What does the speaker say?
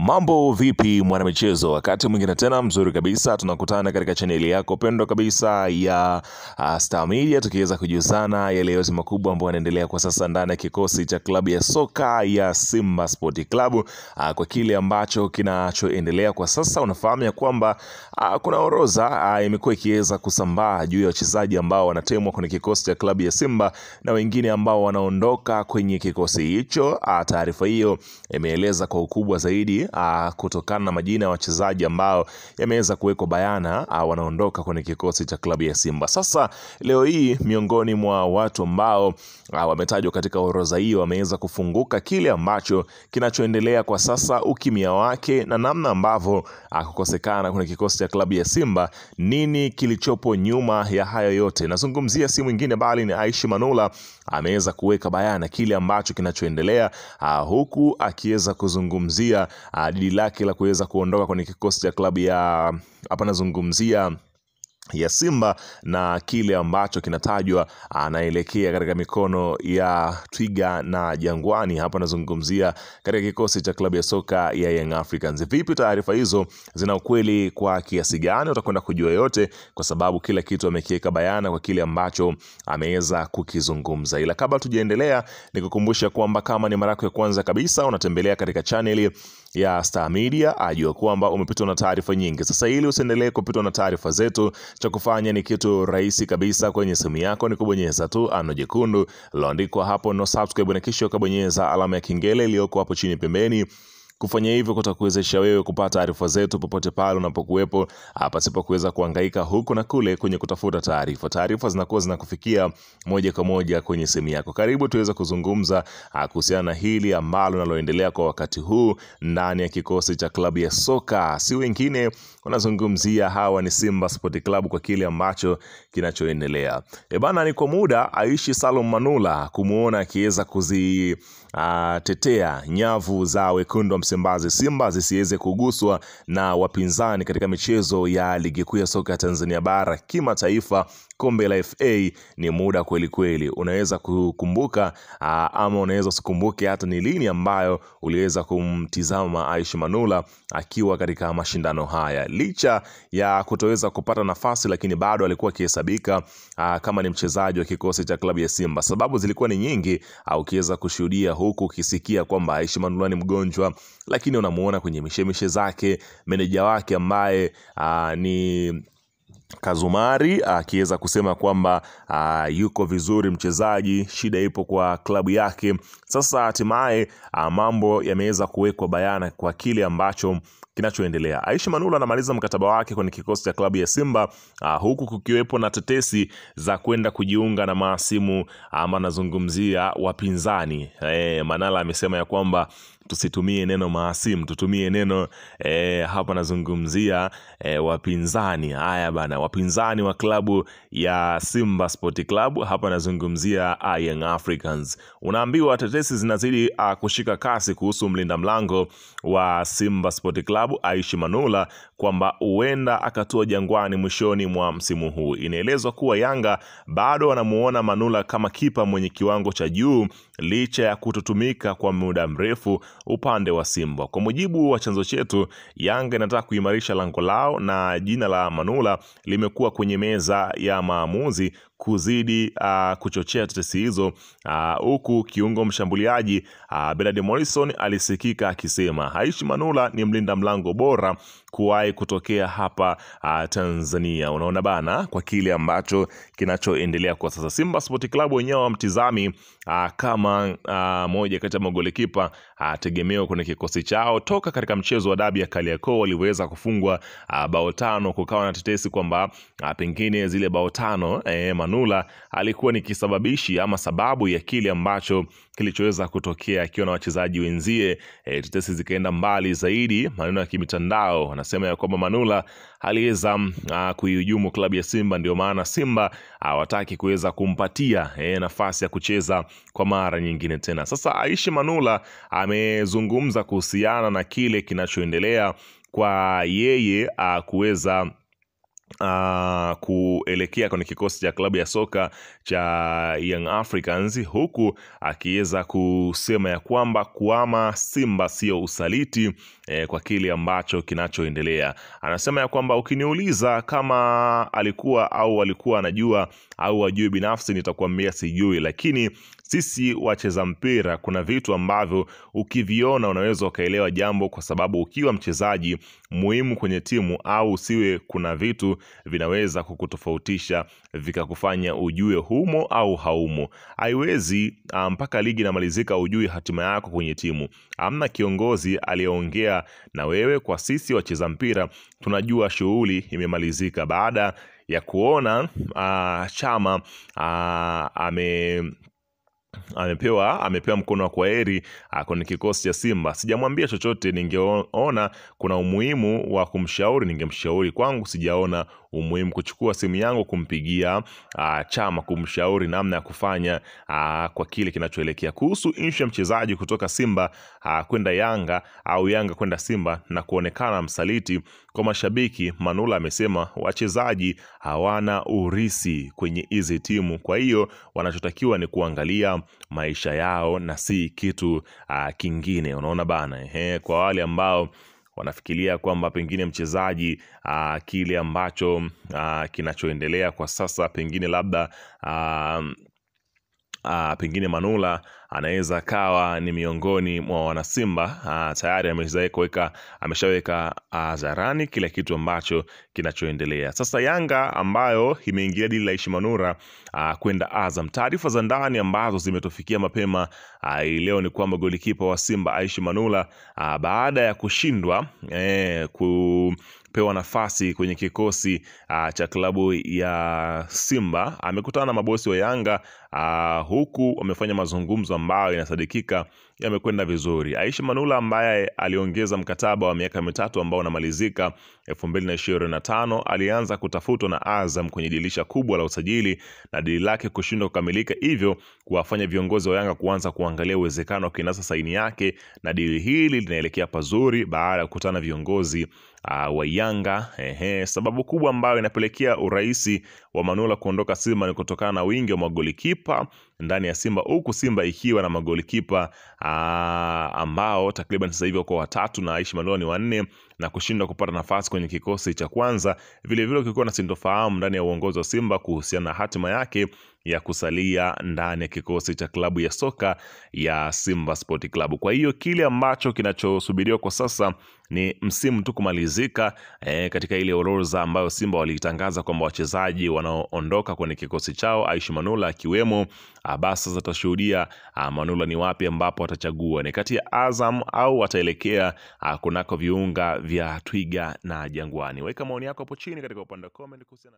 Mambo vipi mwanamichezo, wakati mwingine tena mzuri kabisa tunakutana katika chaneli yako pendo kabisa ya Star Media, tukiweza kujuzana yale yote makubwa ambayo yanaendelea kwa sasa ndani ya kikosi cha klabu ya soka ya Simba Sport Club. Kwa kile ambacho kinachoendelea kwa sasa, unafahamu ya kwamba kuna orodha imekuwa ikiweza kusambaa juu ya wachezaji ambao wanatemwa kwenye kikosi cha klabu ya Simba na wengine ambao wanaondoka kwenye kikosi hicho. Taarifa hiyo imeeleza kwa ukubwa zaidi kutokana na majina ya wachezaji ambao yameweza kuwekwa bayana wanaondoka kwenye kikosi cha klabu ya Simba. Sasa leo hii miongoni mwa watu ambao wametajwa katika orodha hiyo wameweza kufunguka kile ambacho kinachoendelea kwa sasa, ukimya wake na namna ambavyo kukosekana kwenye kikosi cha klabu ya Simba, nini kilichopo nyuma ya haya yote. Nazungumzia si mwingine bali ni Aishi Manula. Ameweza kuweka bayana kile ambacho kinachoendelea, huku akiweza kuzungumzia dili lake la kuweza kuondoka kwenye kikosi cha klabu ya nazungumzia ya Simba na kile ambacho kinatajwa anaelekea katika mikono ya Twiga na Jangwani. Hapa nazungumzia katika kikosi cha klabu ya soka ya Young Africans. Vipi taarifa hizo, zina ukweli kwa kiasi gani? Utakwenda kujua yote kwa sababu kila kitu amekiweka bayana kwa kile ambacho ameweza kukizungumza. Ila kabla tujaendelea, nikukumbusha kwamba kama ni mara yako ya kwanza kabisa unatembelea katika channel ya Star Media, ajua kwamba umepitwa na taarifa nyingi. Sasa ili usiendelee kupitwa na taarifa zetu, cha kufanya ni kitu rahisi kabisa. Kwenye simu yako ni kubonyeza tu ano jekundu liloandikwa hapo no subscribe, na kisha ukabonyeza alama ya kengele iliyoko hapo chini pembeni. Kufanya hivyo kutakuwezesha wewe kupata taarifa zetu popote pale unapokuwepo, pasipo kuweza kuhangaika huku na kule kwenye kutafuta taarifa. Taarifa zinakuwa zinakufikia moja kwa moja kwenye simu yako. Karibu tuweze kuzungumza kuhusiana na hili ambalo linaloendelea kwa wakati huu ndani ya kikosi cha klabu ya soka. Si wengine wanazungumzia, hawa ni Simba Sport Club kwa kile ambacho kinachoendelea. Bana, ni kwa muda Aishi Salum Manula kumuona akiweza tetea nyavu za wekundu wa Msimbazi Simba zisiweze kuguswa na wapinzani katika michezo ya ligi kuu ya soka ya Tanzania bara kimataifa, kombe la FA. Ni muda kweli kweli. Unaweza kukumbuka ama unaweza usikumbuke hata ni lini ambayo uliweza kumtizama Aishi Manula akiwa katika mashindano haya. Licha ya kutoweza kupata nafasi, lakini bado alikuwa akihesabika kama ni mchezaji wa kikosi cha klabu ya Simba. Sababu zilikuwa ni nyingi, ukiweza kushuhudia huku ukisikia kwamba Aishi Manula ni mgonjwa, lakini unamuona kwenye mishemishe zake meneja wake ambaye ni Kazumari akiweza kusema kwamba yuko vizuri mchezaji, shida ipo kwa klabu yake. Sasa hatimaye mambo yameweza kuwekwa bayana kwa kile ambacho kinachoendelea. Aishi Manula anamaliza mkataba wake kwenye kikosi cha klabu ya Simba, huku kukiwepo na tetesi za kwenda kujiunga na maasimu ama nazungumzia wapinzani. Manala amesema ya kwamba tusitumie neno maasimu, tutumie neno hapa nazungumzia wapinzani. Haya bana, wapinzani wa klabu ya Simba Sport Club, hapa nazungumzia Young Africans. Unaambiwa tetesi zinazidi kushika kasi kuhusu mlinda mlango wa Simba Sport Club Aishi Manula, kwamba huenda akatua Jangwani mwishoni mwa msimu huu. Inaelezwa kuwa Yanga bado wanamuona Manula kama kipa mwenye kiwango cha juu licha ya kutotumika kwa muda mrefu upande wa Simba. Kwa mujibu wa chanzo chetu, Yanga inataka kuimarisha lango lao na jina la Manula limekuwa kwenye meza ya maamuzi kuzidi kuchochea tetesi hizo, huku kiungo mshambuliaji Bernard Morrison alisikika akisema Aishi Manula ni mlinda mlango bora kuwahi kutokea hapa Tanzania. Unaona bana, kwa kile ambacho kinachoendelea kwa sasa. Simba Sport Club wenyewe wamtizami kama moja kati ya magolikipa tegemeo kwenye kikosi chao. Toka katika mchezo wa dabi ya Kariakoo waliweza kufungwa bao 5, kukawa na tetesi kwamba pengine zile bao 5 Manula alikuwa ni kisababishi ama sababu ya kile ambacho kilichoweza kutokea akiwa na wachezaji wenzie. Tetesi zikaenda mbali zaidi, maneno ya kimitandao wanasema ya kwamba Manula aliweza kuihujumu klabu ya Simba, ndio maana Simba hawataki kuweza kumpatia nafasi ya kucheza kwa mara nyingine tena. Sasa Aishi Manula amezungumza kuhusiana na kile kinachoendelea kwa yeye kuweza kuelekea kwenye kikosi cha klabu ya soka cha Young Africans, huku akiweza kusema ya kwamba kuama Simba sio usaliti kwa kile ambacho kinachoendelea. Anasema ya kwamba ukiniuliza kama alikuwa anajua au ajui, binafsi nitakwambia sijui, lakini sisi wacheza mpira kuna vitu ambavyo ukiviona unaweza ukaelewa jambo, kwa sababu ukiwa mchezaji muhimu kwenye timu au usiwe, kuna vitu vinaweza kukutofautisha vikakufanya ujue humo au haumo. Haiwezi mpaka ligi inamalizika ujue hatima yako kwenye timu. Hamna kiongozi aliyeongea na wewe. Kwa sisi wacheza mpira tunajua shughuli imemalizika baada ya kuona Chama amepewa mkono wa kwaheri kwenye kikosi cha Simba. Sijamwambia chochote, ningeona kuna umuhimu wa kumshauri ningemshauri. Kwangu sijaona umuhimu kuchukua simu yangu kumpigia Chama kumshauri namna ya kufanya kwa kile kinachoelekea. Kuhusu issue ya mchezaji kutoka Simba kwenda Yanga au Yanga kwenda Simba na kuonekana msaliti kwa mashabiki, Manula amesema wachezaji hawana urisi kwenye hizi timu, kwa hiyo wanachotakiwa ni kuangalia maisha yao na si kitu kingine. Unaona bana, kwa wale ambao wanafikiria kwamba pengine mchezaji kile ambacho kinachoendelea kwa sasa, pengine labda pengine Manula anaweza kawa ni miongoni mwa wanasimba, tayari ameshaweka hadharani kila kitu ambacho kinachoendelea. Sasa Yanga ambayo imeingia dili la Aishi Manula kwenda Azam. Taarifa za ndani ambazo zimetufikia mapema leo ni kwamba golikipa wa Simba Aishi Manula baada ya kushindwa kupewa nafasi kwenye kikosi cha klabu ya Simba amekutana na mabosi wa Yanga, huku wamefanya mazungumzo ambayo inasadikika yamekwenda vizuri. Aishi Manula ambaye aliongeza mkataba wa miaka 3 ambao unamalizika 2025 alianza kutafutwa na Azam kwenye dirisha kubwa la usajili na dili lake kushindwa kukamilika, hivyo kuwafanya viongozi wa Yanga kuanza kuangalia uwezekano wa kinasa saini yake, na dili hili linaelekea pazuri baada ya kukutana viongozi wa Yanga. Sababu kubwa ambayo inapelekea urahisi wa Manula kuondoka Simba ni kutokana na wingi wa magolikipa ndani ya Simba, huku Simba ikiwa na magolikipa ambao takriban sasa hivi wako 3 na Aishi Manula ni 4, na kushindwa kupata nafasi kwenye kikosi cha kwanza. Vile vile kulikuwa na sintofahamu ndani ya uongozi wa Simba kuhusiana na hatima yake ya kusalia ndani ya kikosi cha klabu ya soka ya Simba Sport Club. Kwa hiyo kile ambacho kinachosubiriwa kwa sasa ni msimu tu kumalizika katika ile orodha ambayo Simba walitangaza kwamba wachezaji wanaoondoka kwenye kikosi chao Aishi Manula akiwemo. Basi sasa tutashuhudia Manula ni wapi ambapo atachagua, ni kati ya Azam au ataelekea kunako viunga vya Twiga na Jangwani. Weka maoni yako hapo chini katika upande wa comment kuhusiana